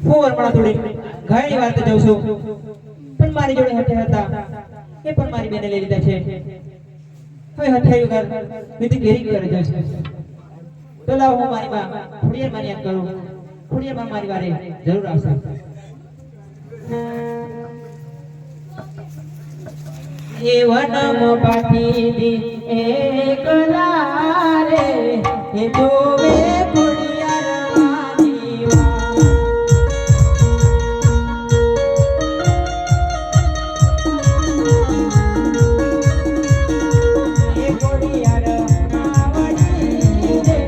હું વરમણા થોડી ઘણી વાર તો જાઉં છું પણ મારી જોડે હથે હતા એ પણ મારી બેને લઈ લીધા છે. હવે હથે ઘર વિધિ ઘેરી કરે જાય છે. તો લાવ હું મારી બા ખોડિયાર માની યાદ કરું. ખોડિયાર માં મારી વારે જરૂર આવશે. એ વનમ પાટી દી એકલા રે એ જોવે ખોડિયાર માની વા. એ ખોડિયાર માવડી રે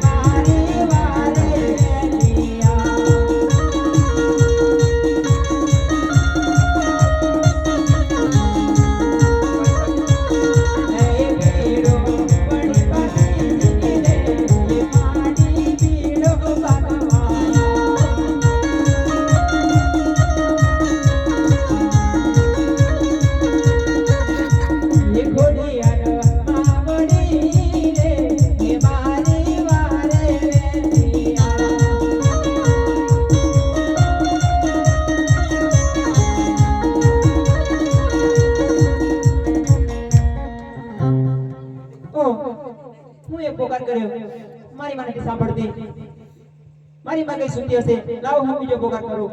મારી વારે વેલિયા. હું એક પોકાર કર્યો મારી માને કે સાંભળતી મારી માં કઈ સુનતી હશે. લાવો હું બીજો પોકાર કરું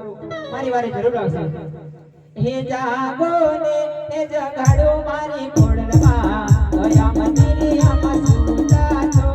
મારી વારે જરૂર આવશે. હે જાગો ને હે જગાડો મારી ખોડલમાં ગયા મંદિરે આમાં સુતા છો.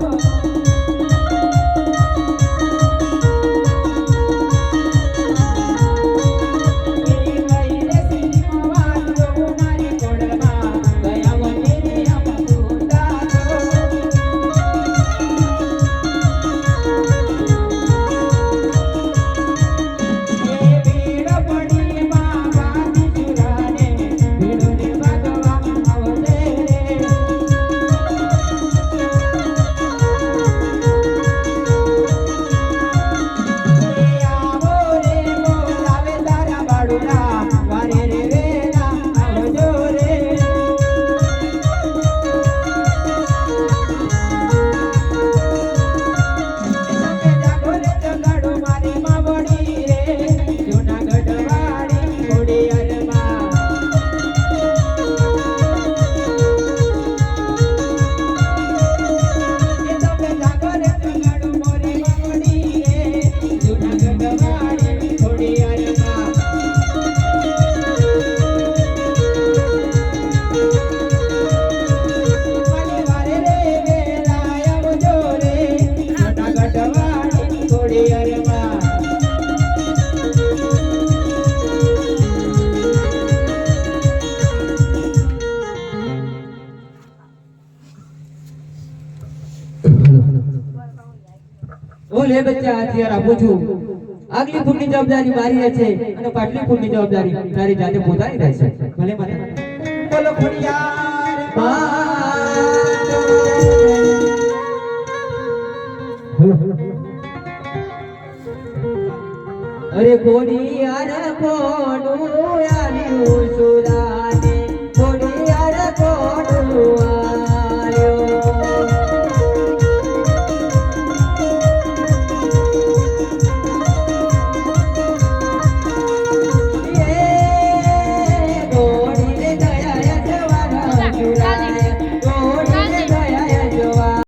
બોલ હે બચ્ચા હથિયાર આપું છું. આગલી ફૂટની જવાબદારી મારી રહેશે અને પાટલી ફૂટની જવાબદારી તારી જાતે પોતાની રહેશે. ભલે માતા. બોલો ખોડિયાર અરે ખોડિયાર કોનું આલ્યું સુરા